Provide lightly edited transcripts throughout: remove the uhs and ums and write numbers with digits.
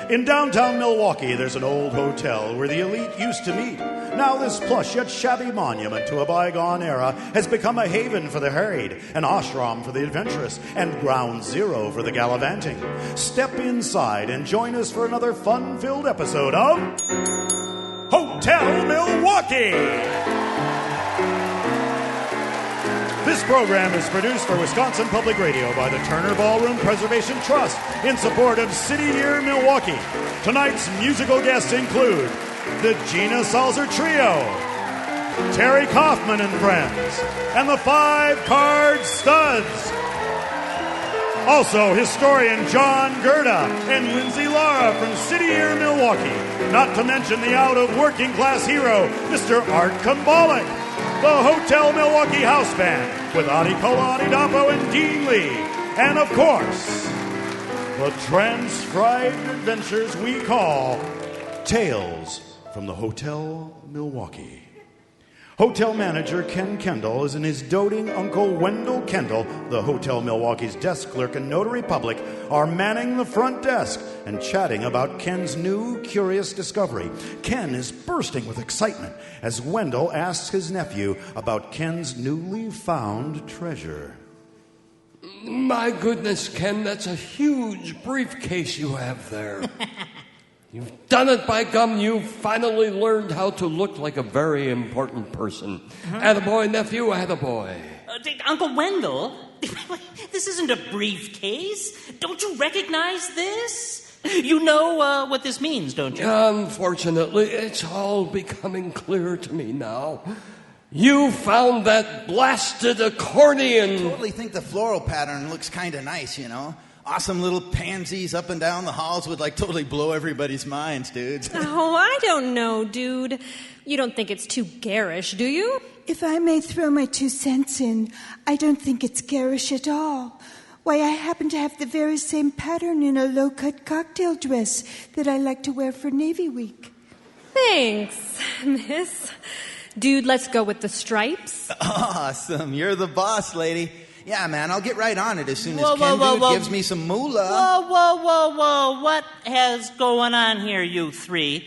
In downtown Milwaukee, there's an old hotel where the elite used to meet. Now this plush yet shabby monument to a bygone era has become a haven for the harried, an ashram for the adventurous, and ground zero for the gallivanting. Step inside and join us for another fun-filled episode of Hotel Milwaukee. This program is produced for Wisconsin Public Radio by the Turner Ballroom Preservation Trust in support of City Year Milwaukee. Tonight's musical guests include the Gina Salter Trio, Terry Coffman and Friends, and the Five Card Studs. Also, historian John Gerda and Lindsay Lara from City Year Milwaukee. Not to mention the out-of-working class hero, Mr. Art Kumbalek. The Hotel Milwaukee House Band with Adekola Adedapo and Dean Lee. And of course, the transcribed adventures we call Tales from the Hotel Milwaukee. Hotel manager Ken Kendall is in his doting uncle Wendell Kendall. The Hotel Milwaukee's desk clerk and notary public are manning the front desk and chatting about Ken's new curious discovery. Ken is bursting with excitement as Wendell asks his nephew about Ken's newly found treasure. My goodness, Ken, that's a huge briefcase you have there. You've done it, by gum. You've finally learned how to look like a very important person. Attaboy, nephew, attaboy. Uncle Wendell, this isn't a briefcase. Don't you recognize this? You know what this means, don't you? Unfortunately, it's all becoming clear to me now. You found that blasted accordion. I totally think the floral pattern looks kind of nice, you know. Awesome little pansies up and down the halls would totally blow everybody's minds, dudes. Oh, I don't know, dude. You don't think it's too garish, do you? If I may throw my 2 cents in, I don't think it's garish at all. Why, I happen to have the very same pattern in a low-cut cocktail dress that I like to wear for Navy Week. Thanks, miss. Dude, let's go with the stripes. Awesome. You're the boss, lady. Yeah, man, I'll get right on it as soon as Ken gives me some moolah. Whoa. What has going on here, you three?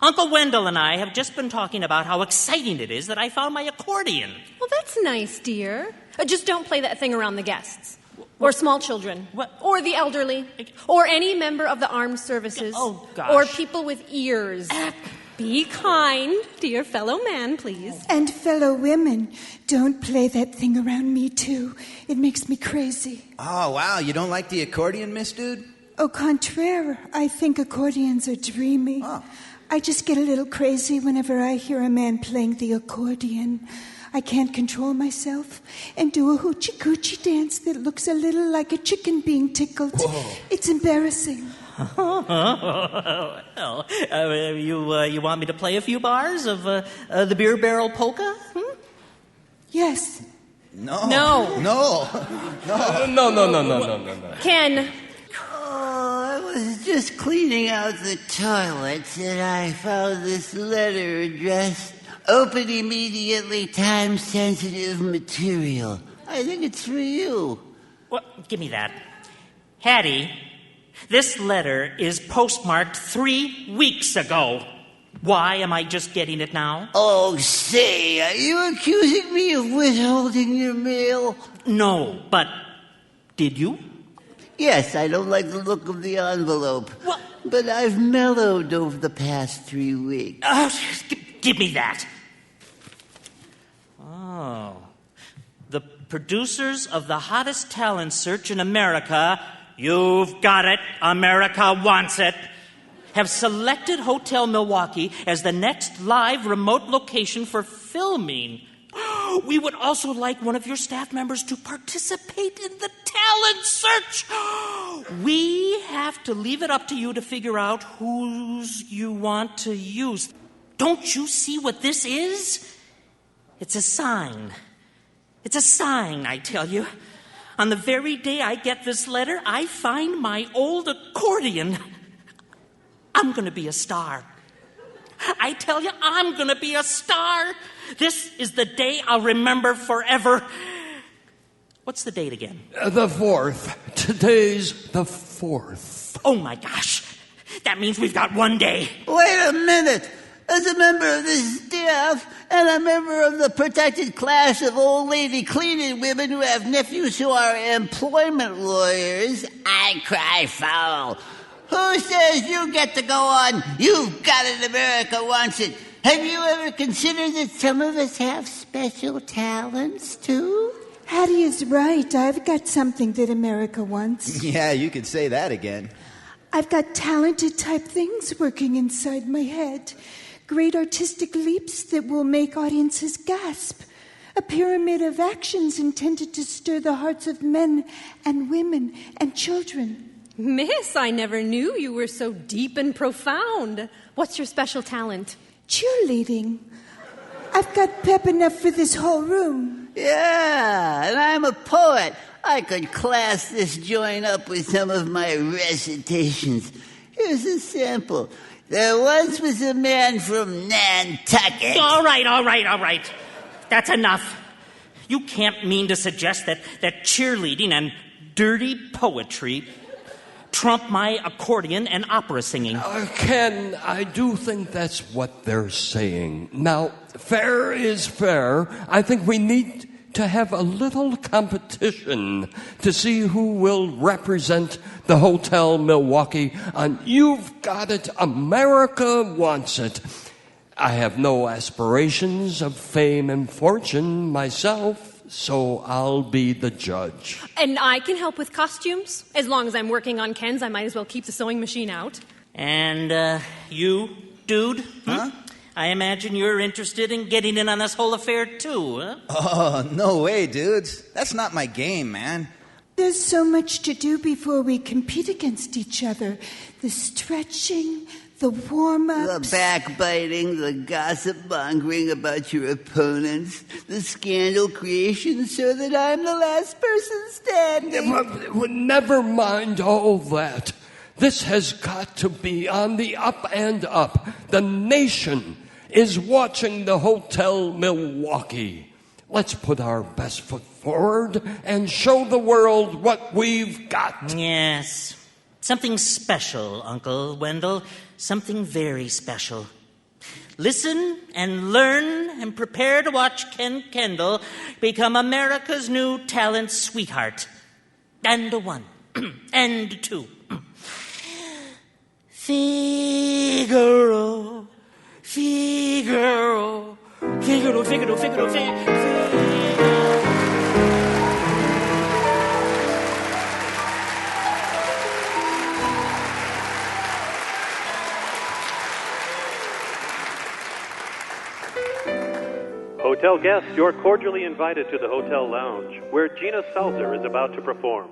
Uncle Wendell and I have just been talking about how exciting it is that I found my accordion. Well, that's nice, dear. Just don't play that thing around the guests. Or small children. What? Or the elderly. Or any member of the armed services. Oh, gosh. Or people with ears. Be kind to your fellow man, please. And fellow women, don't play that thing around me, too. It makes me crazy. Oh, wow, you don't like the accordion, miss dude? Au contraire, I think accordions are dreamy. Oh. I just get a little crazy whenever I hear a man playing the accordion. I can't control myself and do a hoochie-coochie dance that looks a little like a chicken being tickled. Whoa. It's embarrassing. Well, you want me to play a few bars of the beer barrel polka? Yes. No. No. Ken. Oh, I was just cleaning out the toilets and I found this letter addressed "Open immediately, time-sensitive material." I think it's for you. Well, give me that. Hattie, this letter is postmarked 3 weeks ago. Why am I just getting it now? Oh, say, are you accusing me of withholding your mail? No, but did you? Yes, I don't like the look of the envelope. What? But I've mellowed over the past 3 weeks. Give me that. Oh. The producers of the hottest talent search in America, you've got it, America wants it, have selected Hotel Milwaukee as the next live remote location for filming. We would also like one of your staff members to participate in the talent search. We have to leave it up to you to figure out whose you want to use. Don't you see what this is? It's a sign. It's a sign, I tell you. On the very day I get this letter, I find my old accordion. I'm going to be a star. I tell you, I'm going to be a star. This is the day I'll remember forever. What's the date again? The 4th. Today's the 4th. Oh, my gosh. That means we've got 1 day. Wait a minute. As a member of the staff and a member of the protected class of old lady cleaning women who have nephews who are employment lawyers, I cry foul. Who says you get to go on? You've got it, America wants it. Have you ever considered that some of us have special talents, too? Hattie is right. I've got something that America wants. Yeah, you could say that again. I've got talented type things working inside my head. Great artistic leaps that will make audiences gasp. A pyramid of actions intended to stir the hearts of men and women and children. Miss, I never knew you were so deep and profound. What's your special talent? Cheerleading. I've got pep enough for this whole room. Yeah, and I'm a poet. I could class this joint up with some of my recitations. Here's a sample. There once was a man from Nantucket. All right. That's enough. You can't mean to suggest that cheerleading and dirty poetry trump my accordion and opera singing. Ken, I do think that's what they're saying. Now, fair is fair. I think we need to have a little competition to see who will represent the Hotel Milwaukee on You've Got It, America Wants It. I have no aspirations of fame and fortune myself, so I'll be the judge. And I can help with costumes. As long as I'm working on Ken's, I might as well keep the sewing machine out. And you, dude? Huh? I imagine you're interested in getting in on this whole affair, too, huh? Oh, no way, dudes. That's not my game, man. There's so much to do before we compete against each other. The stretching, the warm-ups. The backbiting, the gossip mongering about your opponents, the scandal creation so that I'm the last person standing. Never mind all that. This has got to be on the up and up. The nation is watching the Hotel Milwaukee. Let's put our best foot forward and show the world what we've got. Yes. Something special, Uncle Wendell. Something very special. Listen and learn and prepare to watch Ken Kendall become America's new talent sweetheart. And a one. And a two. Figaro, Figaro, Figaro, Figaro, Figaro, Figaro. Hotel guests, you're cordially invited to the hotel lounge, where Gina Salter is about to perform.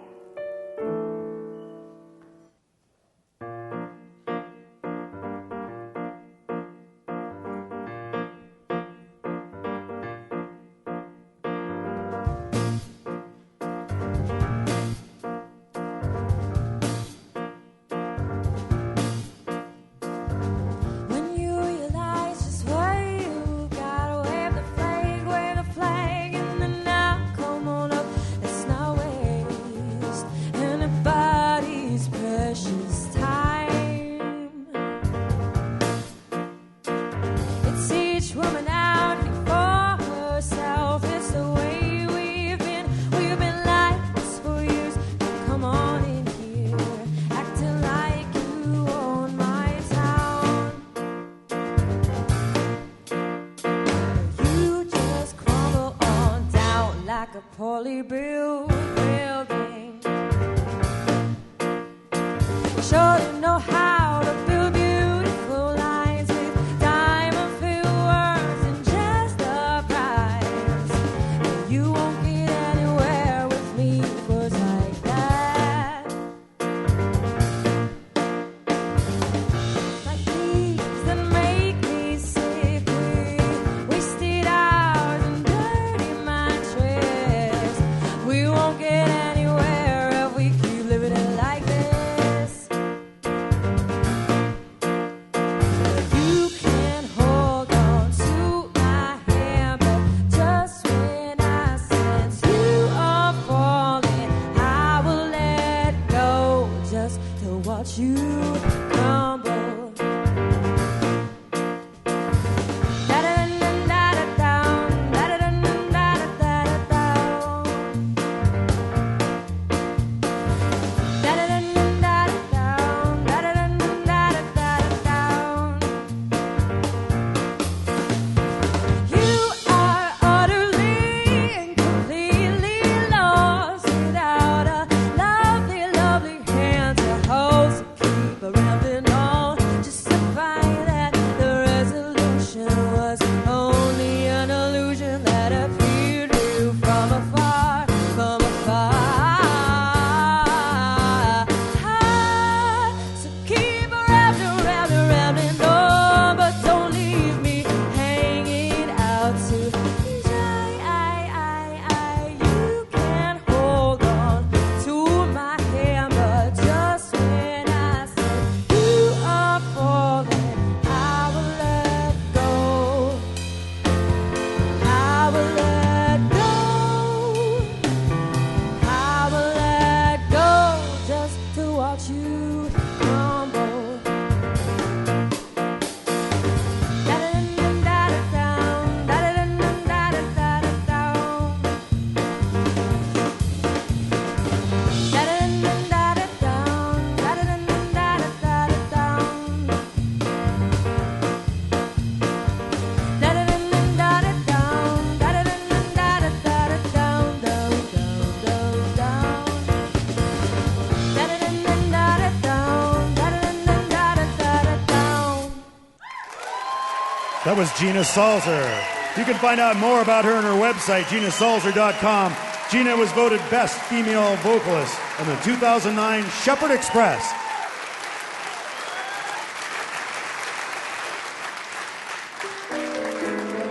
That was Gina Salter. You can find out more about her on her website, JeanaSalter.com. Gina was voted Best Female Vocalist on the 2009 Shepherd Express.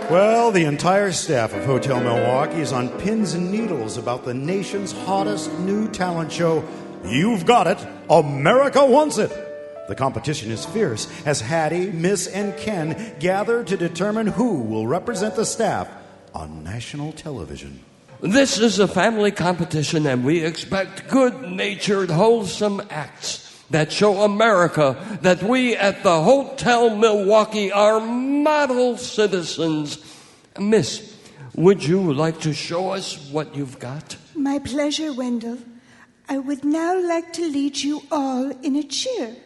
Well, the entire staff of Hotel Milwaukee is on pins and needles about the nation's hottest new talent show, You've Got It, America Wants It. The competition is fierce as Hattie, Miss, and Ken gather to determine who will represent the staff on national television. This is a family competition, and we expect good-natured, wholesome acts that show America that we at the Hotel Milwaukee are model citizens. Miss, would you like to show us what you've got? My pleasure, Wendell. I would now like to lead you all in a cheer.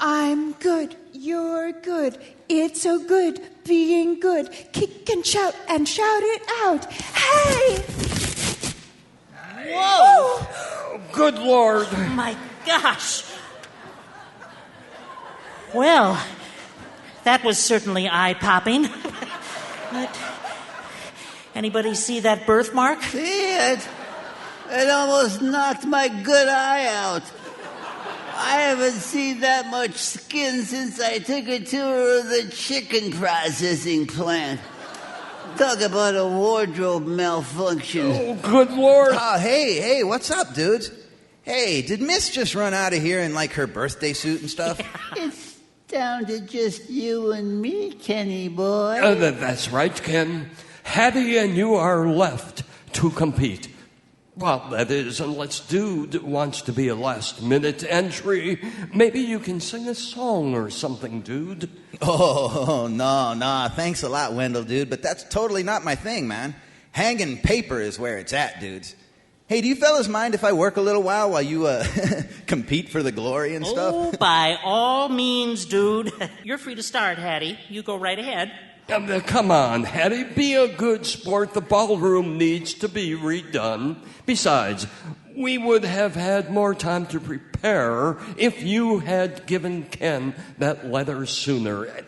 I'm good, you're good, it's so good being good. Kick and shout it out. Hey! Whoa! Oh, good Lord. Oh, my gosh. Well, that was certainly eye-popping. But anybody see that birthmark? See it? It almost knocked my good eye out. I haven't seen that much skin since I took a tour of the chicken processing plant. Talk about a wardrobe malfunction. Oh, good Lord. Oh, hey, what's up, dudes? Hey, did Miss just run out of here in, like, her birthday suit and stuff? It's down to just you and me, Kenny boy. That's right, Ken. Hattie and you are left to compete. Well, that is, unless Dude wants to be a last-minute entry. Maybe you can sing a song or something, Dude. Oh, no. Thanks a lot, Wendell, dude, but that's totally not my thing, man. Hanging paper is where it's at, dudes. Hey, do you fellas mind if I work a little while you compete for the glory and stuff? Oh, by all means, Dude. You're free to start, Hattie. You go right ahead. Come on, Hattie, be a good sport. The ballroom needs to be redone. Besides, we would have had more time to prepare if you had given Ken that letter sooner.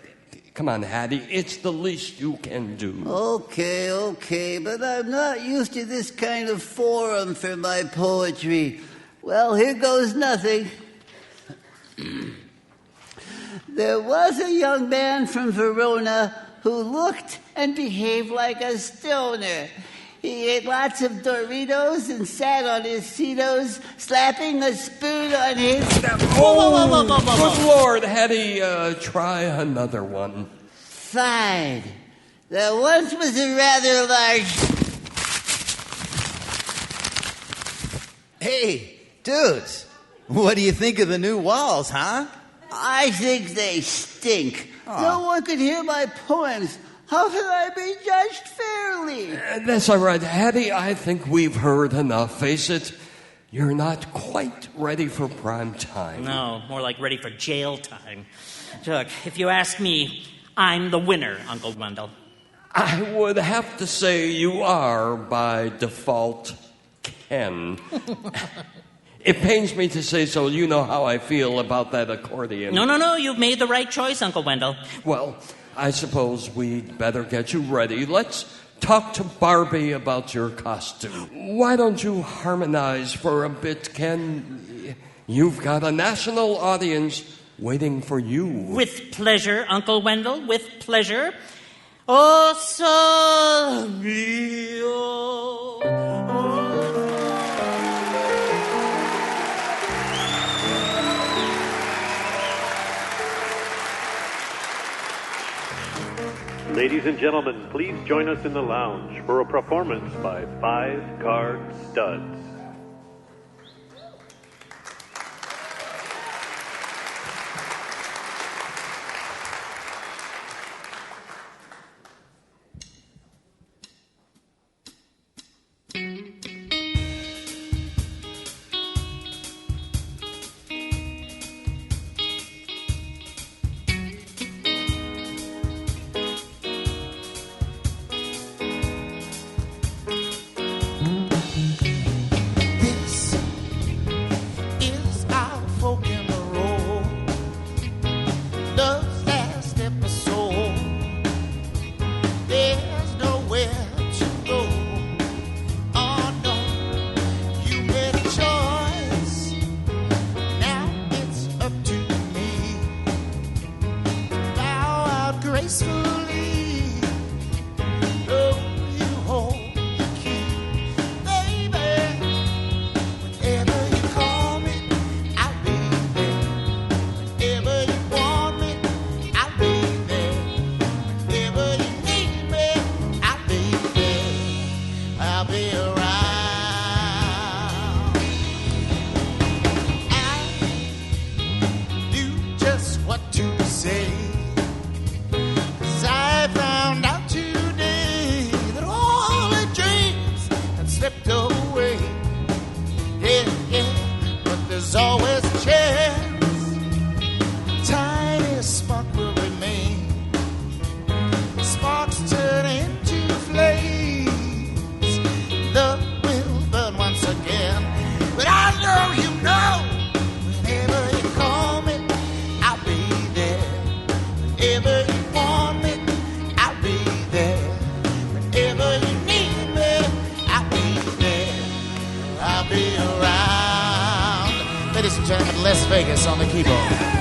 Come on, Hattie, it's the least you can do. Okay, but I'm not used to this kind of forum for my poetry. Well, here goes nothing. There was a young man from Verona who looked and behaved like a stoner. He ate lots of Doritos and sat on his Cetos, slapping a spoon on his... Whoa. Good Lord, Hattie, try another one. Fine. There once was a rather large... Hey, dudes, what do you think of the new walls, huh? I think they stink. No one could hear my poems. How can I be judged fairly? That's all right, Hattie. I think we've heard enough. Face it, you're not quite ready for prime time. No, more like ready for jail time. Look, if you ask me, I'm the winner, Uncle Wendell. I would have to say you are, by default, Ken. It pains me to say so. You know how I feel about that accordion. No. You've made the right choice, Uncle Wendell. Well, I suppose we'd better get you ready. Let's talk to Barbie about your costume. Why don't you harmonize for a bit, Ken? You've got a national audience waiting for you. With pleasure, Uncle Wendell, with pleasure. Oh, sol mio. Ladies and gentlemen, please join us in the lounge for a performance by 5 Card Studs. Vegas on the keyboard.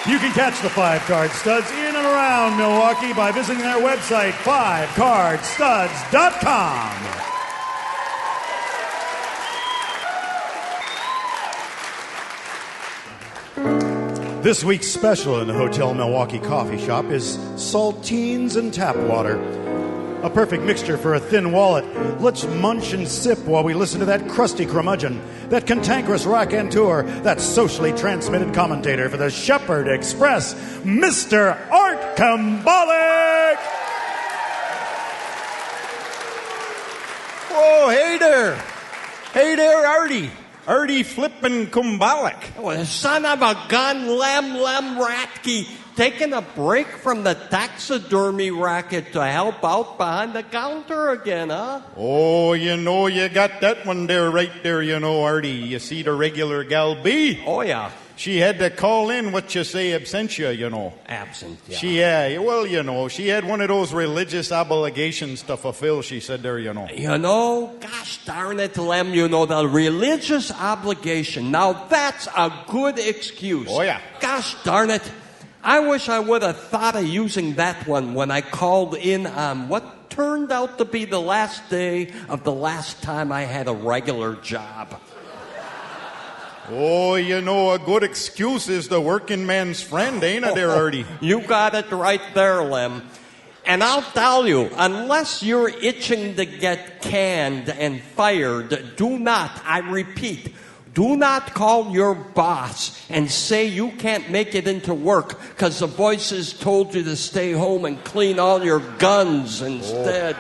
You can catch the 5 Card Studs in and around Milwaukee by visiting their website, 5cardstuds.com. This week's special in the Hotel Milwaukee coffee shop is saltines and tap water. a perfect mixture for a thin wallet. Let's munch and sip while we listen to that crusty curmudgeon, that cantankerous raconteur, that socially transmitted commentator for the Shepherd Express, Mr. Art Kumbalek! Whoa, hey there. Hey there, Artie. Artie flippin' Kumbalek. Oh, son of a gun, Lem Ratke, taking a break from the taxidermy racket to help out behind the counter again, huh? Oh, you know, you got that one there, right there, you know, Artie. You see the regular gal B? Oh, yeah. She had to call in what you say absentia, you know. Absent, yeah. She had one of those religious obligations to fulfill, she said there, you know. You know, gosh darn it, Lem, you know, the religious obligation. Now, that's a good excuse. Oh, yeah. Gosh darn it. I wish I would have thought of using that one when I called in on what turned out to be the last day of the last time I had a regular job. Oh, you know, a good excuse is the working man's friend, ain't it there, Artie? You got it right there, Lem. And I'll tell you, unless you're itching to get canned and fired, do not, I repeat, do not call your boss and say you can't make it into work because the voices told you to stay home and clean all your guns instead.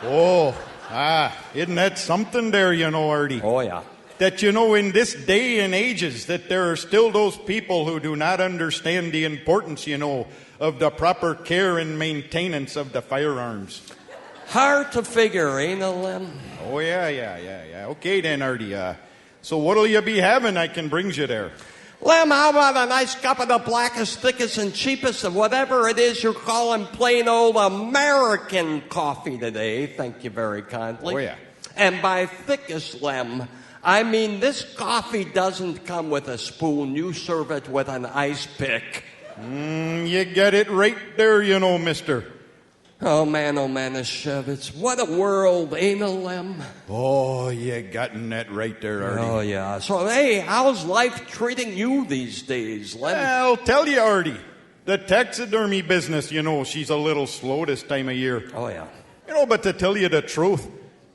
Isn't that something there, you know, Artie? Oh, yeah. That, you know, in this day and ages, that there are still those people who do not understand the importance, you know, of the proper care and maintenance of the firearms. Hard to figure, ain't it, Lem? Oh, yeah. Okay, then, Artie. So what'll you be having I can bring you there? Lem, how about a nice cup of the blackest, thickest, and cheapest of whatever it is you're calling plain old American coffee today? Thank you very kindly. Oh, yeah. And by thickest, Lem, I mean this coffee doesn't come with a spoon. You serve it with an ice pick. You get it right there, you know, mister. Oh, man, Shevitz. What a world, ain't it, Lem? Oh, you gotten that right there, Artie. Oh, yeah. So, hey, how's life treating you these days, Lem? I'll tell you, Artie. The taxidermy business, you know, she's a little slow this time of year. Oh, yeah. You know, but to tell you the truth,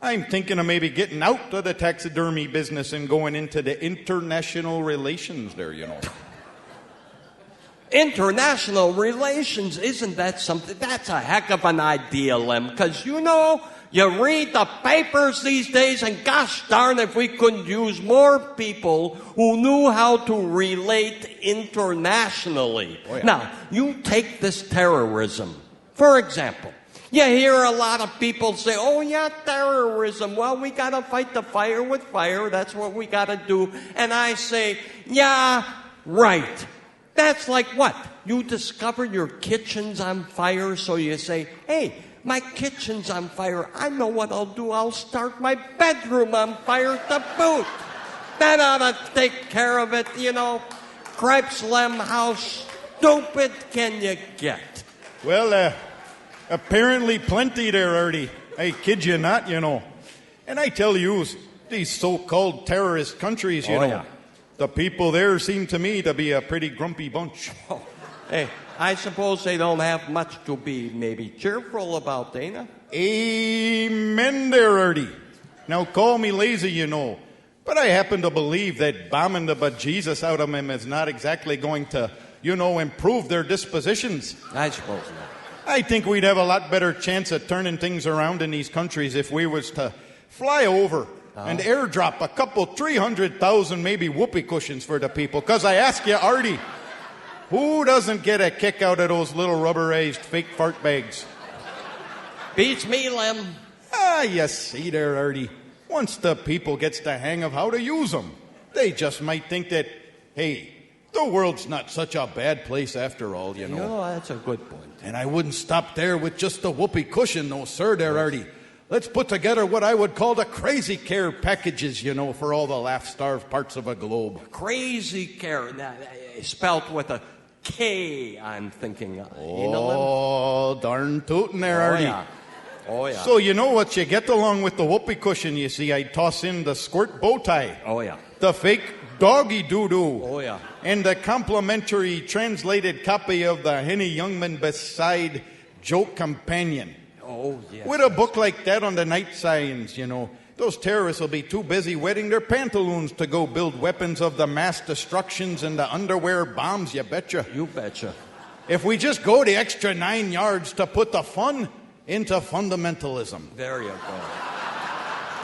I'm thinking of maybe getting out of the taxidermy business and going into the international relations there, you know. International relations, isn't that something? That's a heck of an idea, Lem, because, you know, you read the papers these days, and gosh darn if we couldn't use more people who knew how to relate internationally. Oh, yeah. Now, you take this terrorism, for example. You hear a lot of people say, oh, yeah, terrorism. Well, we got to fight the fire with fire. That's what we got to do. And I say, yeah, right. That's like what? You discover your kitchen's on fire, so you say, hey, my kitchen's on fire. I know what I'll do. I'll start my bedroom on fire to boot. That ought to take care of it, you know. Cripes, Lem, how stupid can you get? Well, apparently plenty there, Artie. I kid you not, you know. And I tell you, these so-called terrorist countries, you know, yeah. The people there seem to me to be a pretty grumpy bunch. Oh, hey, I suppose they don't have much to be maybe cheerful about, ain't they? Amen there, Artie. Now, call me lazy, you know, but I happen to believe that bombing the bejesus out of them is not exactly going to, you know, improve their dispositions. I suppose not. I think we'd have a lot better chance of turning things around in these countries if we was to fly over and airdrop a couple 300,000 maybe whoopee cushions for the people. Because I ask you, Artie, who doesn't get a kick out of those little rubberized fake fart bags? Beats me, Lem. You see there, Artie. Once the people gets the hang of how to use them, they just might think that, hey, the world's not such a bad place after all, you know. No, that's a good point. And I wouldn't stop there with just the whoopee cushion, no sir there, Artie. Let's put together what I would call the crazy care packages, you know, for all the laugh-starved parts of a globe. Crazy care. Now, spelt with a K, I'm thinking. Oh, darn tootin' there, Artie. Yeah. Oh, yeah. So you know what you get along with the whoopee cushion, you see? I toss in the squirt bow tie. Oh, yeah. The fake doggy doo-doo. Oh, yeah. And the complimentary translated copy of the Henny Youngman beside Joke Companion. Oh, yes. With a book like that on the night signs, you know, those terrorists will be too busy wetting their pantaloons to go build weapons of the mass destructions and the underwear bombs, you betcha. You betcha. If we just go the extra 9 yards to put the fun into fundamentalism. There you go.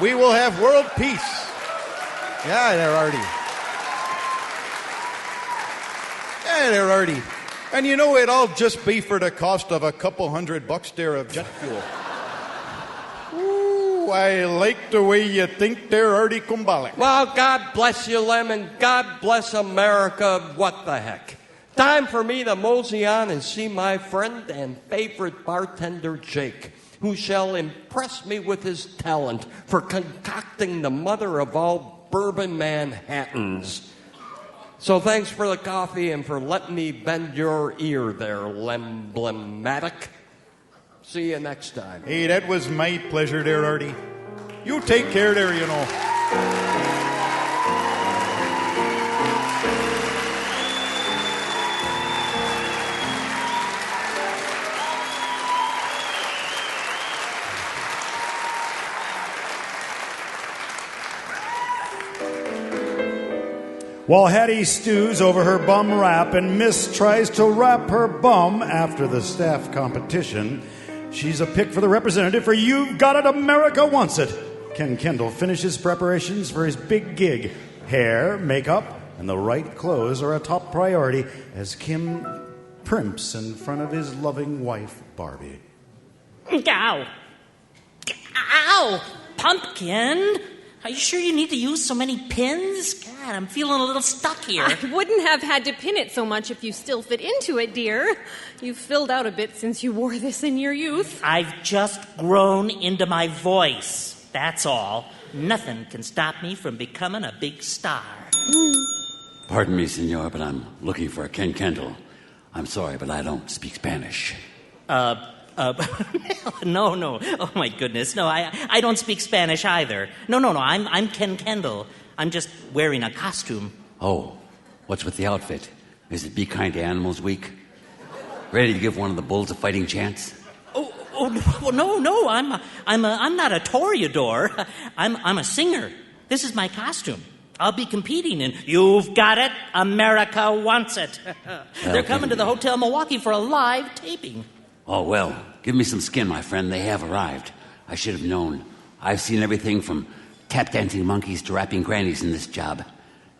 We will have world peace. Yeah, they're already. And you know, it'd all just be for the cost of a couple $100 there of jet fuel. Ooh, I like the way you think there, Artie Kumbalek. Well, God bless you, Lemon. God bless America. What the heck? Time for me to mosey on and see my friend and favorite bartender, Jake, who shall impress me with his talent for concocting the mother of all bourbon Manhattans. So thanks for the coffee and for letting me bend your ear there, Lemblematic. See you next time. Hey, that was my pleasure there, Artie. You take care there, you know. While Hattie stews over her bum rap and Miss tries to wrap her bum after the staff competition, she's a pick for the representative for You've Got It, America Wants It. Ken Kendall finishes preparations for his big gig. Hair, makeup, and the right clothes are a top priority as Kim primps in front of his loving wife, Barbie. Ow! Ow! Pumpkin! Are you sure you need to use so many pins? God, I'm feeling a little stuck here. I wouldn't have had to pin it so much if you still fit into it, dear. You've filled out a bit since you wore this in your youth. I've just grown into my voice. That's all. Nothing can stop me from becoming a big star. Pardon me, senor, but I'm looking for a Ken Kendall. I'm sorry, but I don't speak Spanish. No. Oh, my goodness. No, I don't speak Spanish either. No. I'm Ken Kendall. I'm just wearing a costume. Oh, what's with the outfit? Is it Be Kind to Animals Week? Ready to give one of the bulls a fighting chance? No. I'm not a toreador. I'm a singer. This is my costume. I'll be competing in You've Got It, America Wants It. They're coming to the Hotel Milwaukee for a live taping. Oh, well, give me some skin, my friend. They have arrived. I should have known. I've seen everything from tap-dancing monkeys to rapping grannies in this job.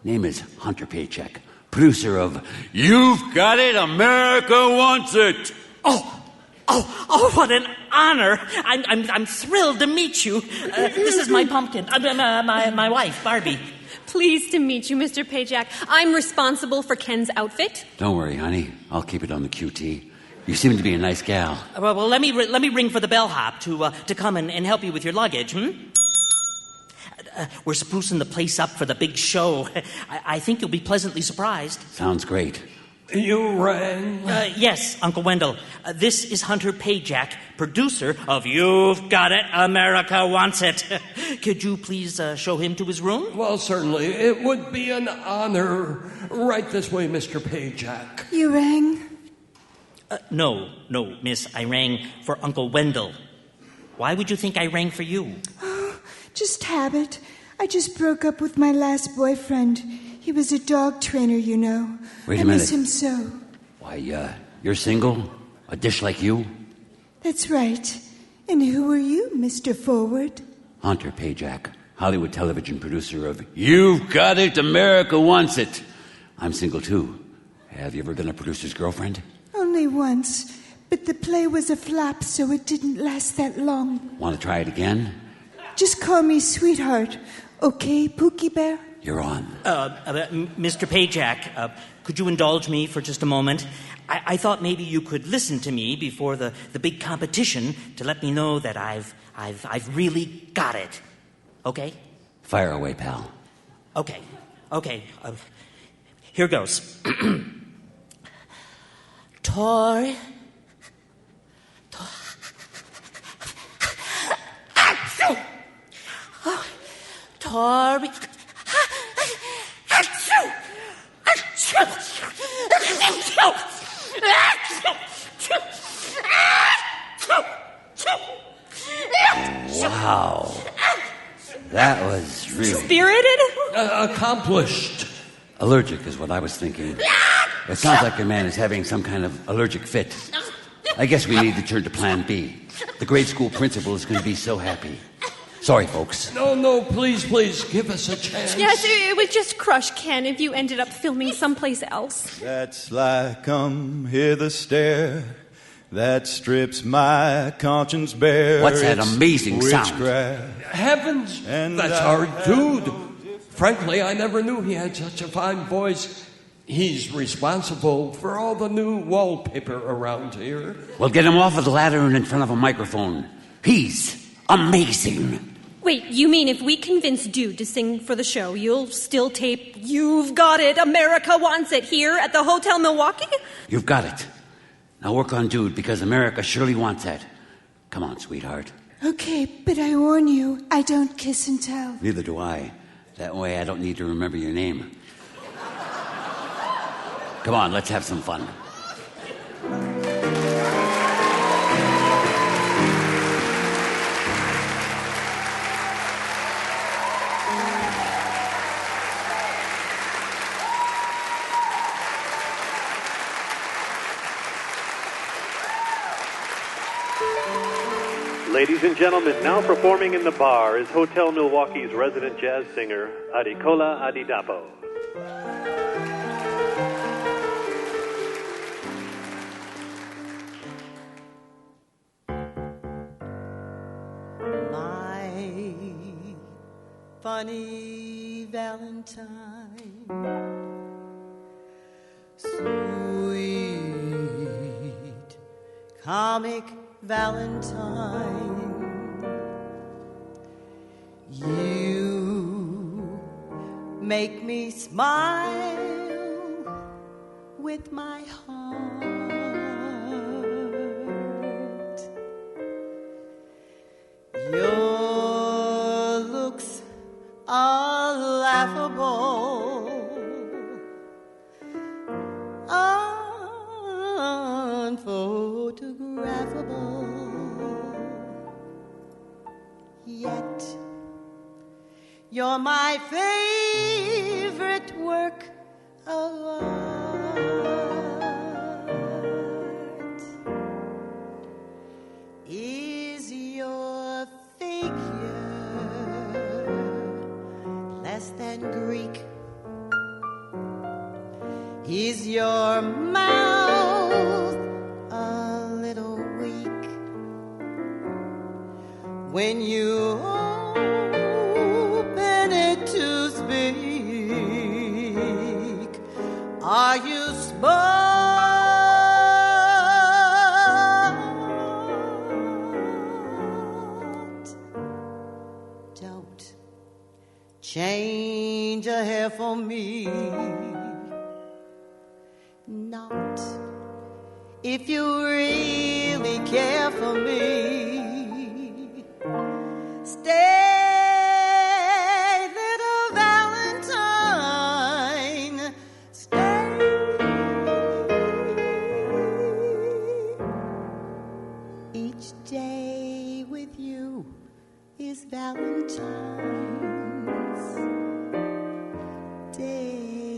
Name is Hunter Paycheck, producer of You've Got It, America Wants It. Oh, what an honor. I'm thrilled to meet you. This is my pumpkin. My wife, Barbie. Pleased to meet you, Mr. Pajak. I'm responsible for Ken's outfit. Don't worry, honey. I'll keep it on the QT. You seem to be a nice gal. Well, let me ring for the bellhop to come and help you with your luggage, We're sprucing the place up for the big show. I think you'll be pleasantly surprised. Sounds great. You rang? Yes, Uncle Wendell. This is Hunter Pajak, producer of You've Got It, America Wants It. Could you please show him to his room? Well, certainly. It would be an honor. Right this way, Mr. Pajak. You rang? No, miss. I rang for Uncle Wendell. Why would you think I rang for you? Oh, just habit. I just broke up with my last boyfriend. He was a dog trainer, you know. Wait a minute. I miss him so. Why, you're single? A dish like you? That's right. And who are you, Mr. Forward? Hunter Pajak, Hollywood television producer of You've Got It, America Wants It. I'm single, too. Have you ever been a producer's girlfriend? Only once. But the play was a flop, so it didn't last that long. Want to try it again? Just call me sweetheart. Okay, Pookie Bear? You're on. Mr. Pajak, could you indulge me for just a moment? I thought maybe you could listen to me before the big competition to let me know that I've really got it. Okay? Fire away, pal. Okay. Here goes. Tori. Tori. really. Spirited? Accomplished. Allergic is what I was thinking. It sounds like your man is having some kind of allergic fit. I guess we need to turn to plan B. The grade school principal is going to be so happy. Sorry, folks. No, please, give us a chance. Yes, it would just crush Ken if you ended up filming someplace else. That's like hither stare that strips my conscience bare. What's that amazing sound? Heavens, that's our dude. Frankly, I never knew he had such a fine voice. He's responsible for all the new wallpaper around here. Well, get him off of the ladder and in front of a microphone. He's amazing. Wait, you mean if we convince Dude to sing for the show, you'll still tape You've Got It, America Wants It here at the Hotel Milwaukee? You've got it. Now work on Dude, because America surely wants that. Come on, sweetheart. Okay, but I warn you, I don't kiss and tell. Neither do I. That way I don't need to remember your name. Come on, let's have some fun. Ladies and gentlemen, now performing in the bar is Hotel Milwaukee's resident jazz singer, Adekola Adedapo. My funny Valentine, sweet comic Valentine, you make me smile with my heart. Your looks are laughable, unphotographable, yet you're my favorite work of art. Is your figure less than Greek? Is your mouth a little weak when you open it to speak? Are you smart? Don't change a hair for me. Not if you really care for me. Stay, little Valentine, stay. Each day with you is Valentine's Day.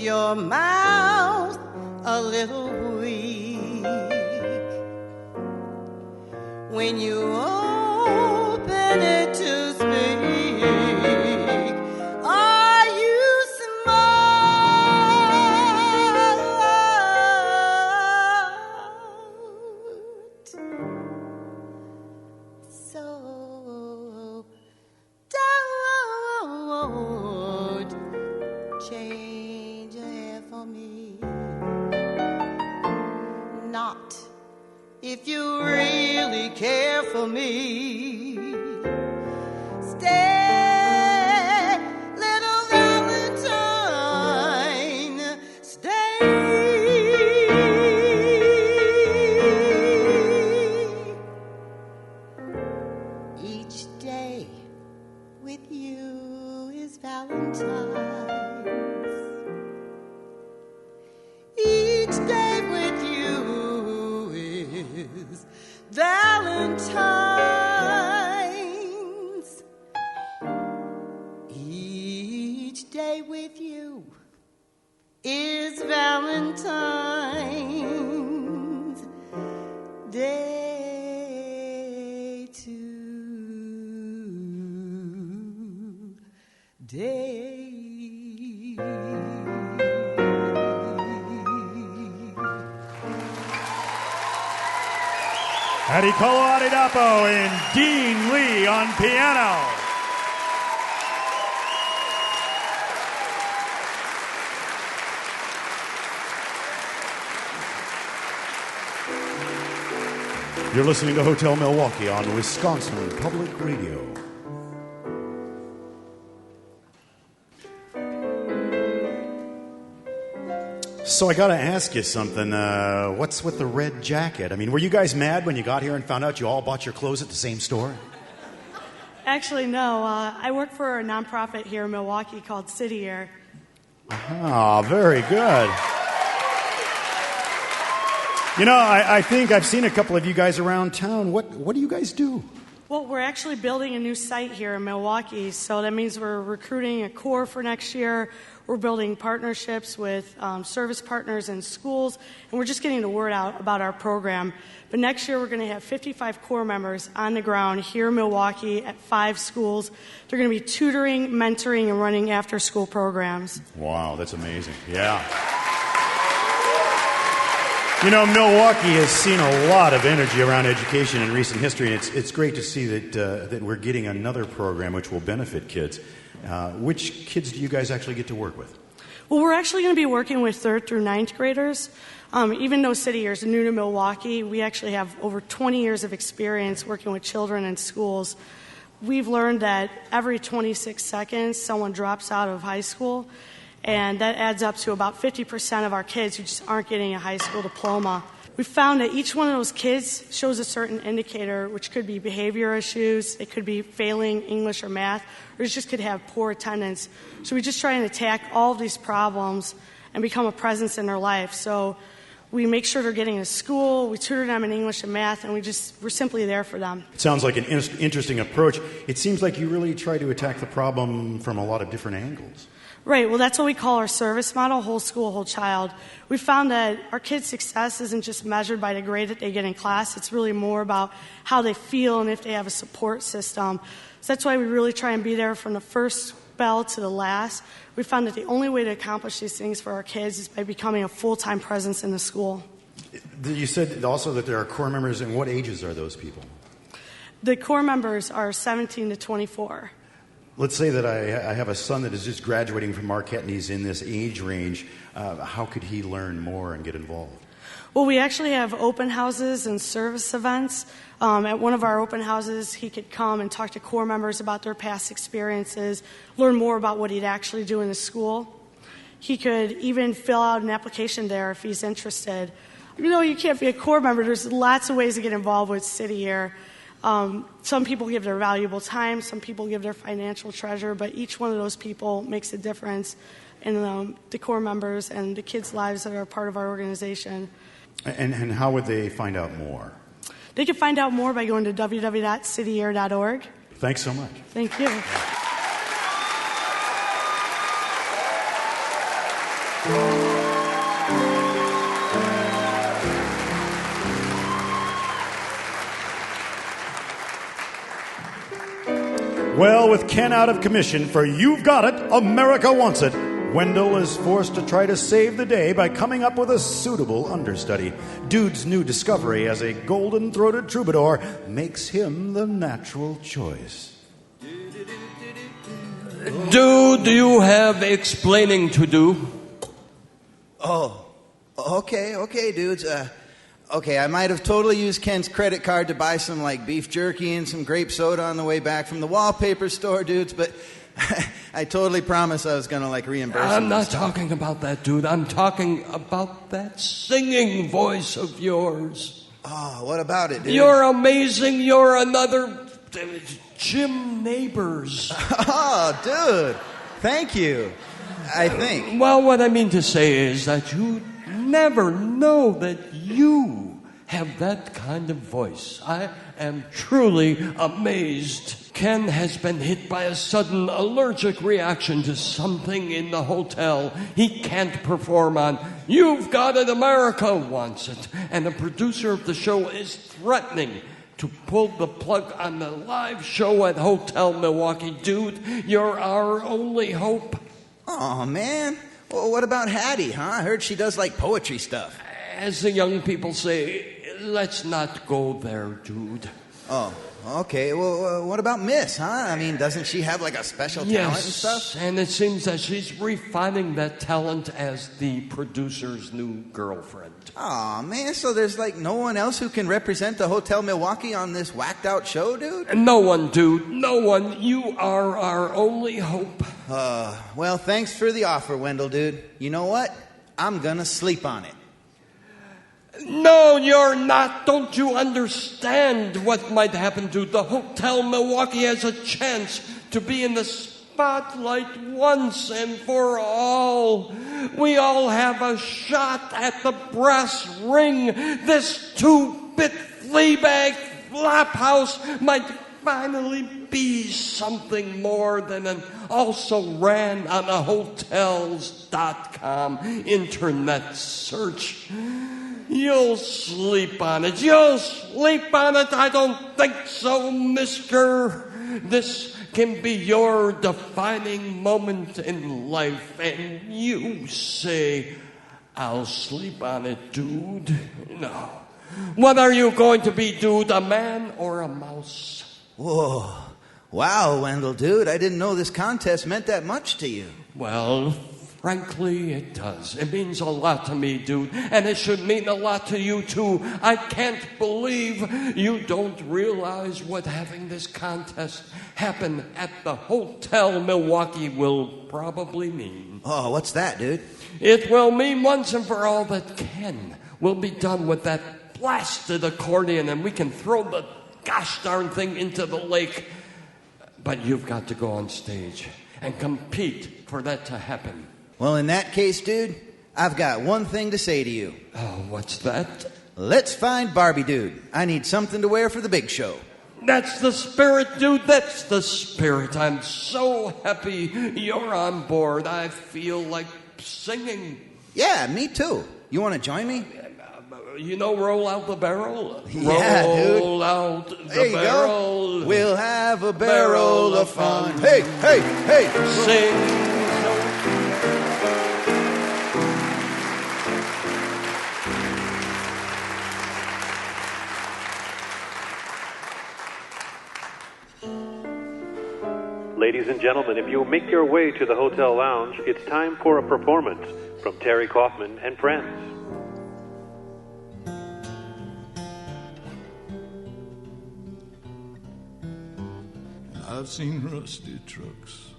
Your mouth a little weak when you open it to speak. you is Valentine's. Each day with you is Valentine's. Each day with you is Valentine's Day today. Adekola Adedapo and Dean Lee on piano. You're listening to Hotel Milwaukee on Wisconsin Public Radio. So I got to ask you something. What's with the red jacket? I mean, were you guys mad when you got here and found out you all bought your clothes at the same store? Actually, no. I work for a nonprofit here in Milwaukee called City Year. Ah, very good. You know, I think I've seen a couple of you guys around town. What do you guys do? Well, we're actually building a new site here in Milwaukee, so that means we're recruiting a corps for next year. We're building partnerships with service partners and schools, and we're just getting the word out about our program. But next year, we're going to have 55 corps members on the ground here in Milwaukee at 5 schools. They're going to be tutoring, mentoring, and running after-school programs. Wow, that's amazing. Yeah. You know, Milwaukee has seen a lot of energy around education in recent history, and it's great to see that we're getting another program which will benefit kids. Which kids do you guys actually get to work with? Well, we're actually going to be working with 3rd through 9th graders. Even though City Year is new to Milwaukee, we actually have over 20 years of experience working with children in schools. We've learned that every 26 seconds someone drops out of high school, and that adds up to about 50% of our kids who just aren't getting a high school diploma. We found that each one of those kids shows a certain indicator, which could be behavior issues, it could be failing English or math, or it just could have poor attendance. So we just try and attack all of these problems and become a presence in their life. So we make sure they're getting to school, we tutor them in English and math, and we're simply there for them. It sounds like an interesting approach. It seems like you really try to attack the problem from a lot of different angles. Right, well, that's what we call our service model, whole school, whole child. We found that our kids' success isn't just measured by the grade that they get in class. It's really more about how they feel and if they have a support system. So that's why we really try and be there from the first bell to the last. We found that the only way to accomplish these things for our kids is by becoming a full-time presence in the school. You said also that there are corps members, and what ages are those people? The corps members are 17 to 24. Let's say that I have a son that is just graduating from Marquette and he's in this age range. How could he learn more and get involved? Well, we actually have open houses and service events. At one of our open houses, he could come and talk to corps members about their past experiences, learn more about what he'd actually do in the school. He could even fill out an application there if he's interested. You know, you can't be a corps member. There's lots of ways to get involved with City Year. Some people give their valuable time, some people give their financial treasure, but each one of those people makes a difference in the corps members and the kids' lives that are part of our organization. And how would they find out more? They can find out more by going to www.cityyear.org. Thanks so much. Thank you. Well, with Ken out of commission for You've Got It, America Wants It, Wendell is forced to try to save the day by coming up with a suitable understudy. Dude's new discovery as a golden-throated troubadour makes him the natural choice. Dude, do you have explaining to do? Oh, okay, dudes. Okay, I might have totally used Ken's credit card to buy some, beef jerky and some grape soda on the way back from the wallpaper store, dudes, but I totally promised I was going to, reimburse him. I'm not talking about that, dude. I'm talking about that singing voice of yours. Oh, what about it, dude? You're amazing. You're another Jim Neighbors. Oh, dude. Thank you. I think. Well, what I mean to say is that you never know that you have that kind of voice. I am truly amazed. Ken has been hit by a sudden allergic reaction to something in the hotel he can't perform on. You've Got It, America wants it. And the producer of the show is threatening to pull the plug on the live show at Hotel Milwaukee. Dude, you're our only hope. Oh, man. Well, what about Hattie, huh? I heard she does, like, poetry stuff. As the young people say, let's not go there, dude. Oh, okay. Well, what about Miss, huh? I mean, doesn't she have, like, a special talent and stuff? Yes, and it seems that she's refining that talent as the producer's new girlfriend. Aw, man, so there's, like, no one else who can represent the Hotel Milwaukee on this whacked-out show, dude? No one, dude. No one. You are our only hope. Well, thanks for the offer, Wendell, dude. You know what? I'm gonna sleep on it. No, you're not. Don't you understand what might happen, dude? The Hotel Milwaukee has a chance to be in the spotlight once and for all. We all have a shot at the brass ring. This 2-bit fleabag flop house might finally be something more than an also-ran on a hotels.com internet search. You'll sleep on it. You'll sleep on it. I don't think so, mister. This can be your defining moment in life. And you say, I'll sleep on it, dude. No. What are you going to be, dude? A man or a mouse? Whoa. Wow, Wendell, dude. I didn't know this contest meant that much to you. Well, frankly, it does. It means a lot to me, dude. And it should mean a lot to you, too. I can't believe you don't realize what having this contest happen at the Hotel Milwaukee will probably mean. Oh, what's that, dude? It will mean once and for all that Ken will be done with that blasted accordion and we can throw the gosh darn thing into the lake. But you've got to go on stage and compete for that to happen. Well, in that case, dude, I've got one thing to say to you. Oh, what's that? Let's find Barbie, dude. I need something to wear for the big show. That's the spirit, dude. That's the spirit. I'm so happy you're on board. I feel like singing. Yeah, me too. You want to join me? You know, roll out the barrel? Yeah, roll dude. out the there you barrel. Go. We'll have a barrel of fun. Hey, hey, hey. Sing. Ladies and gentlemen, if you make your way to the hotel lounge, it's time for a performance from Terry Coffman and friends. I've seen rusty trucks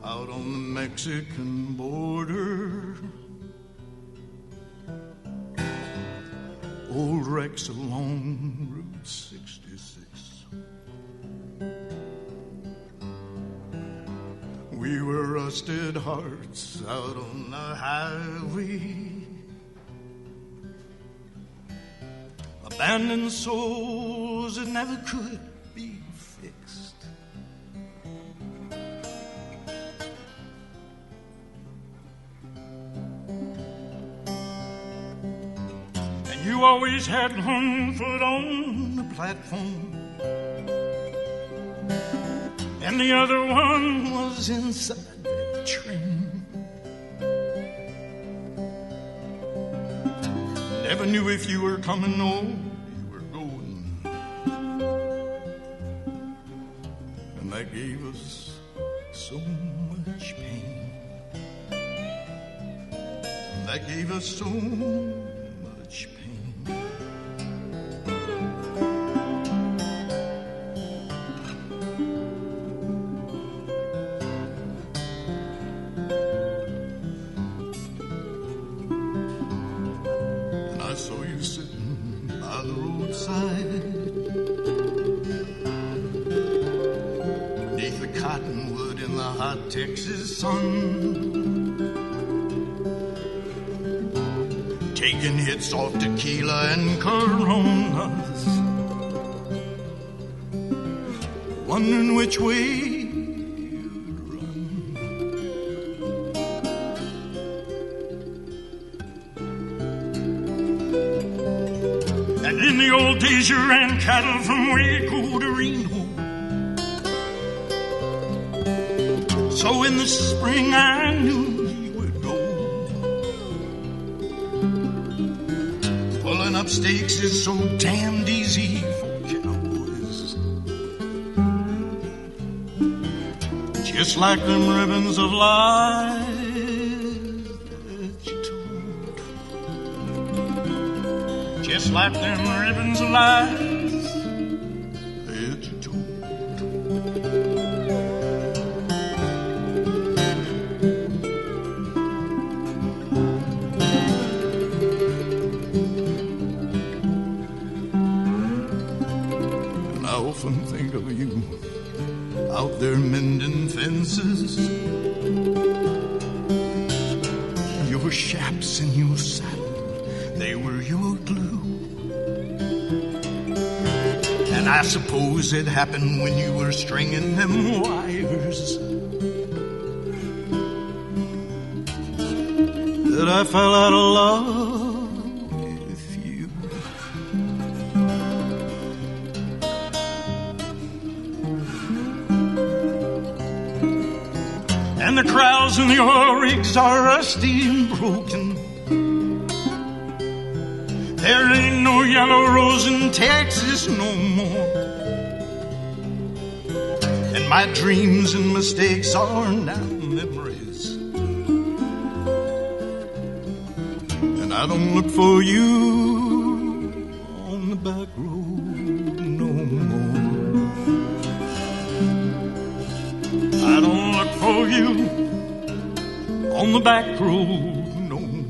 out on the Mexican border, old wrecks along Route 66. We were rusted hearts out on the highway, abandoned souls that never could be fixed. And you always had one foot on the platform, and the other one was inside that train. Never knew if you were coming or you were going, and that gave us so much pain. And that gave us so much pain. in the hot Texas sun, taking hits off tequila and Coronas, wondering which way you'd run. And in the old days you ran cattle from Waco to Reno. So in the spring I knew you would go. Pulling up stakes is so damned easy for cowboys. Just like them ribbons of life that you told. Just like them ribbons of life that you told. Often think of you out there mending fences, your chaps and your saddle, they were your glue. And I suppose it happened when you were stringing them wires that I fell out of love. And the crowds in the oil rigs are rusty and broken. There ain't no yellow rose in Texas no more. And my dreams and mistakes are now memories. And I don't look for you on the back road no more. I don't look for you on the back road no more.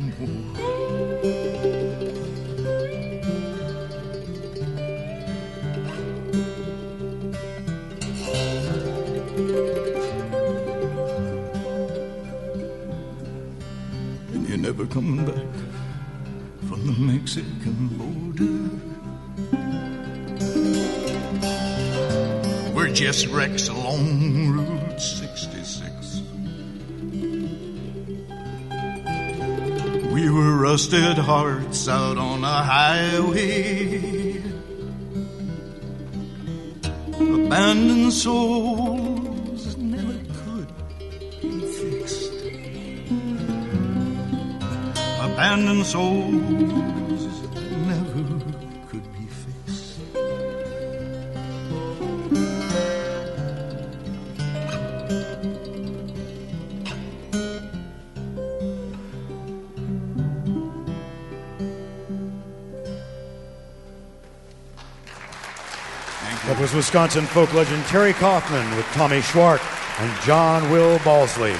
And you're never coming back from the Mexican border. We're just wrecks along Route 66. We were rusted hearts out on a highway, abandoned souls that never could be fixed. Abandoned souls that never could be fixed. That was Wisconsin folk legend Terry Coffman with Tommy Schwark and John Will Balsley.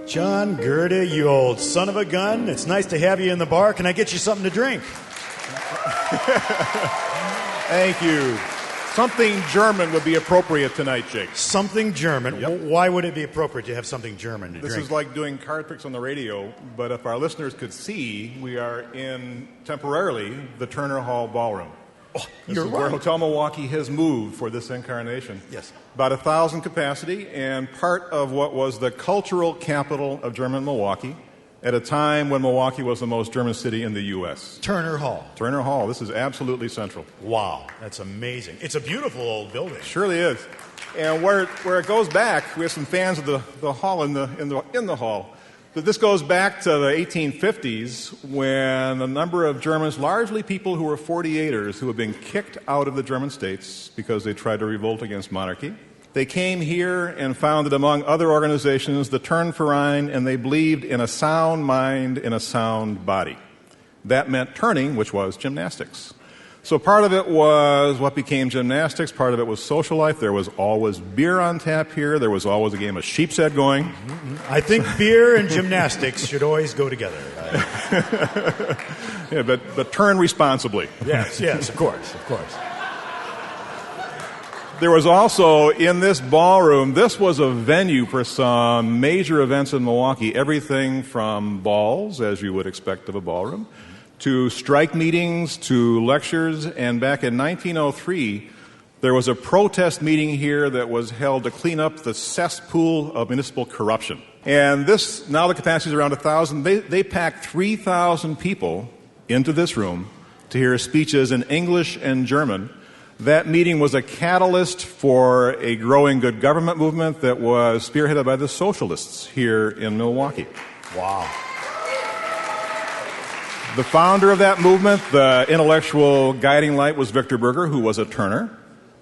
John Gerda, you old son of a gun. It's nice to have you in the bar. Can I get you something to drink? Thank you. Something German would be appropriate tonight, Jake. Something German? Yep. Why would it be appropriate to have something German to drink? This is like doing card tricks on the radio, but if our listeners could see, we are in, temporarily, the Turner Hall Ballroom. Oh, this you're is right. where Hotel Milwaukee has moved for this incarnation. Yes. About 1,000 capacity, and part of what was the cultural capital of German Milwaukee at a time when Milwaukee was the most German city in the U.S. Turner Hall. Turner Hall. This is absolutely central. Wow, that's amazing. It's a beautiful old building. Surely is. And where it goes back, we have some fans of the hall in the hall. But this goes back to the 1850s when a number of Germans, largely people who were 48ers who had been kicked out of the German states because they tried to revolt against monarchy, they came here and founded, among other organizations, the Turnverein, and they believed in a sound mind in a sound body. That meant turning, which was gymnastics. So part of it was what became gymnastics. Part of it was social life. There was always beer on tap here. There was always a game of sheep's head going. I think beer and gymnastics should always go together. Yeah, but turn responsibly. Yes, of course. There was also, in this ballroom, this was a venue for some major events in Milwaukee. Everything from balls, as you would expect of a ballroom, to strike meetings, to lectures, and back in 1903, there was a protest meeting here that was held to clean up the cesspool of municipal corruption. And this, now the capacity is around 1,000. They packed 3,000 people into this room to hear speeches in English and German. That meeting was a catalyst for a growing good government movement that was spearheaded by the socialists here in Milwaukee. Wow. The founder of that movement, the intellectual guiding light, was Victor Berger, who was a Turner.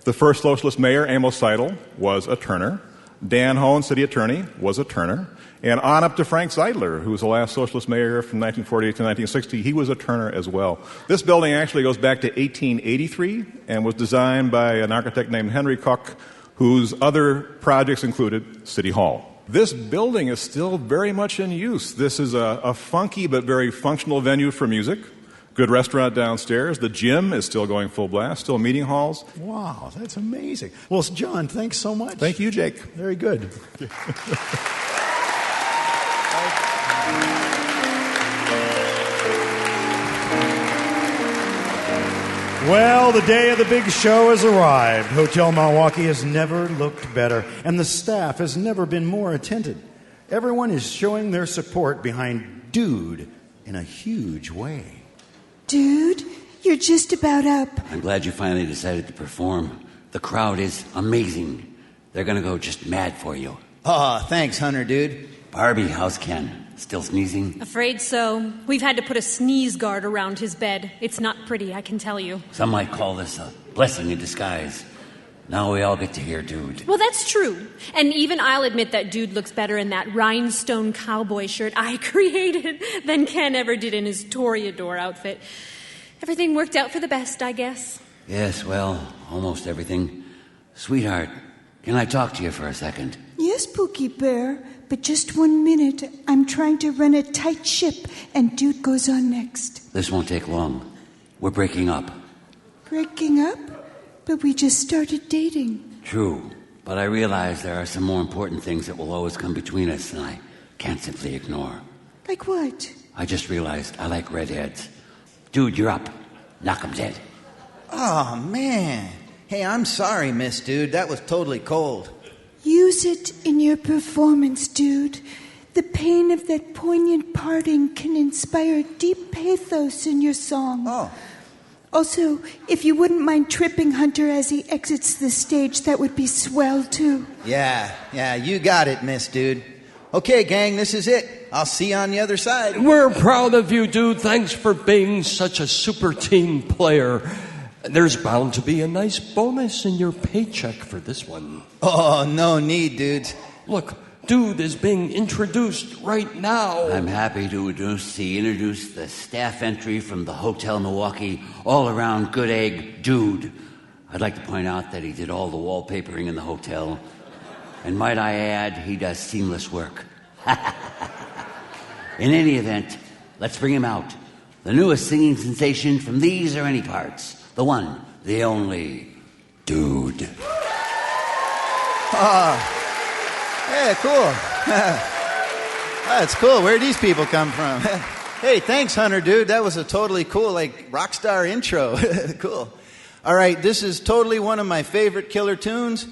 The first socialist mayor, Amos Seidel, was a Turner. Dan Hohn, city attorney, was a Turner. And on up to Frank Zeidler, who was the last socialist mayor from 1948 to 1960. He was a Turner as well. This building actually goes back to 1883 and was designed by an architect named Henry Koch, whose other projects included City Hall. This building is still very much in use. This is a funky but very functional venue for music. Good restaurant downstairs. The gym is still going full blast, still meeting halls. Wow, that's amazing. Well, John, thanks so much. Thank you, Jake. Very good. Well, the day of the big show has arrived. Hotel Milwaukee has never looked better, and the staff has never been more attentive. Everyone is showing their support behind Dude in a huge way. Dude, you're just about up. I'm glad you finally decided to perform. The crowd is amazing. They're going to go just mad for you. Oh, thanks, Hunter, dude. Barbie, how's Ken? Still sneezing? Afraid so. We've had to put a sneeze guard around his bed. It's not pretty, I can tell you. Some might call this a blessing in disguise. Now we all get to hear Dude. Well, that's true. And even I'll admit that Dude looks better in that rhinestone cowboy shirt I created than Ken ever did in his Toreador outfit. Everything worked out for the best, I guess. Yes, well, almost everything. Sweetheart, can I talk to you for a second? Yes, Pookie Bear, but just 1 minute. I'm trying to run a tight ship, and Dude goes on next. This won't take long. We're breaking up. Breaking up? But we just started dating. True, but I realize there are some more important things that will always come between us, and I can't simply ignore. Like what? I just realized I like redheads. Dude, you're up. Knock 'em dead. Oh, man. Hey, I'm sorry, Miss Dude. That was totally cold. Use it in your performance, Dude. The pain of that poignant parting can inspire deep pathos in your song. Oh. Also, if you wouldn't mind tripping Hunter as he exits the stage, that would be swell, too. Yeah, you got it, Miss Dude. Okay, gang, this is it. I'll see you on the other side. We're proud of you, Dude. Thanks for being such a super team player. There's bound to be a nice bonus in your paycheck for this one. Oh, no need, dudes. Look, Dude is being introduced right now. I'm happy to introduce the staff entry from the Hotel Milwaukee, all-around good egg, Dude. I'd like to point out that he did all the wallpapering in the hotel. And might I add, he does seamless work. In any event, let's bring him out. The newest singing sensation from these or any parts. The one, the only, Dude. Yeah, cool. That's cool. Where'd these people come from? Hey, thanks, Hunter, dude. That was a totally cool, rock star intro. Cool. All right, this is totally one of my favorite killer tunes,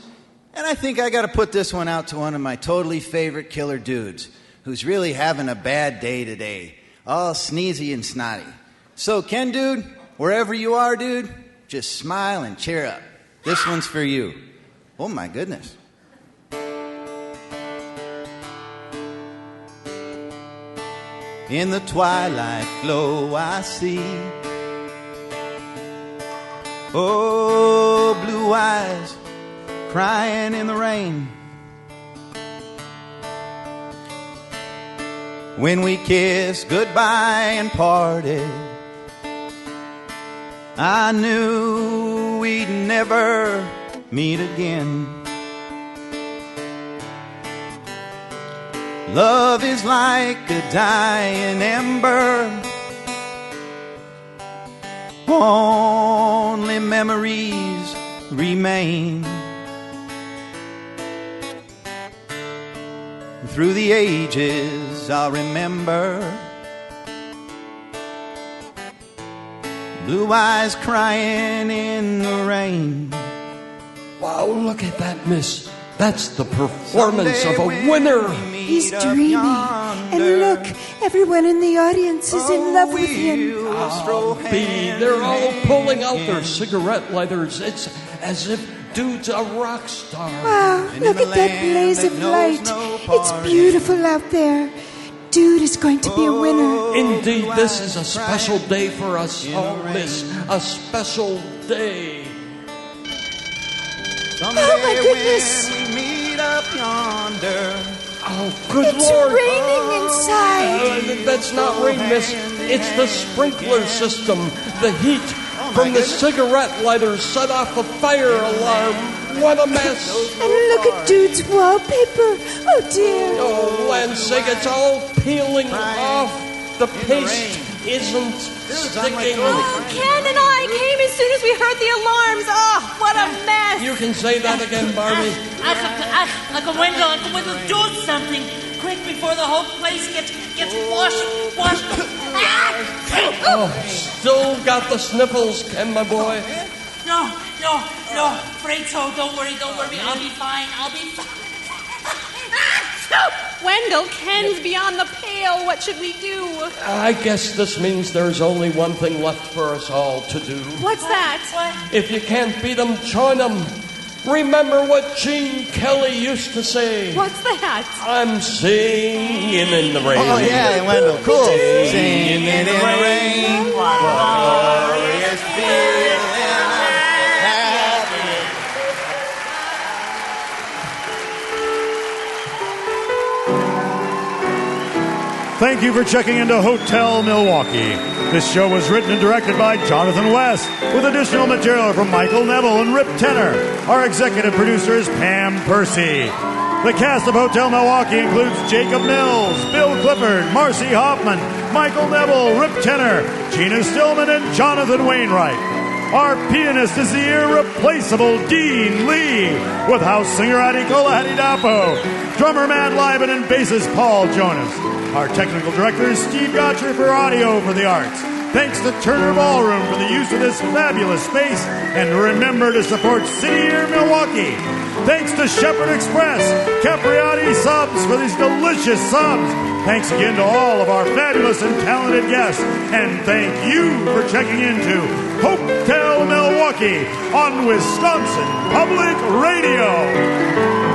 and I think I got to put this one out to one of my totally favorite killer dudes who's really having a bad day today, all sneezy and snotty. So, Ken, dude, wherever you are, dude, just smile and cheer up. This one's for you. Oh, my goodness. In the twilight glow I see, oh, blue eyes crying in the rain. When we kissed goodbye and parted, I knew we'd never meet again. Love is like a dying ember, only memories remain. Through the ages I'll remember blue eyes crying in the rain. Wow, look at that, miss. That's the performance of a winner. He's dreamy. And look, everyone in the audience is in love with him. Oh, B, they're all pulling out their cigarette lighters. It's as if dude's a rock star. Wow, look at that blaze of light. It's beautiful out there. Dude is going to be a winner. Indeed, this is a special day for us all, miss. A special day. Oh, my goodness. When we meet up yonder. Oh, good it's Lord. It's raining inside. That's not rain, miss. It's the sprinkler system. The heat from the cigarette lighters set off a fire alarm. What a mess. And look at Dude's wallpaper. Oh, dear. Oh, land's sake, it's all peeling off. The paste isn't sticking. Oh, Ken and I came as soon as we heard the alarms. Oh, what a mess. You can say that again, Barbie. Uncle Wendell, do something quick before the whole place gets washed. Oh, still got the sniffles, Ken, my boy. No, afraid so. Don't worry. I'll be fine. Wendell, Ken's beyond the pale. What should we do? I guess this means there's only one thing left for us all to do. What's that? What? If you can't beat them, join them. Remember what Gene Kelly used to say. What's that? I'm singing in the rain. Oh, yeah, Wendell, cool. Singing in the rain. Glorious feeling. Thank you for checking into Hotel Milwaukee. This show was written and directed by Jonathan West, with additional material from Michael Neville and Rip Tenor. Our executive producer is Pam Percy. The cast of Hotel Milwaukee includes Jacob Mills, Bill Clifford, Marcie Hoffman, Michael Neville, Rip Tenor, Jeana Stillman, and Jonathan Wainwright. Our pianist is the irreplaceable Dean Lee, with house singer Adekola Adedapo, drummer Matt Liban, and bassist Paul Jonas. Our technical director is Steve Gotcher for Audio for the Arts. Thanks to Turner Ballroom for the use of this fabulous space. And remember to support City Year Milwaukee. Thanks to Shepherd Express, Capriati Subs for these delicious subs. Thanks again to all of our fabulous and talented guests. And thank you for checking into Hotel Milwaukee on Wisconsin Public Radio.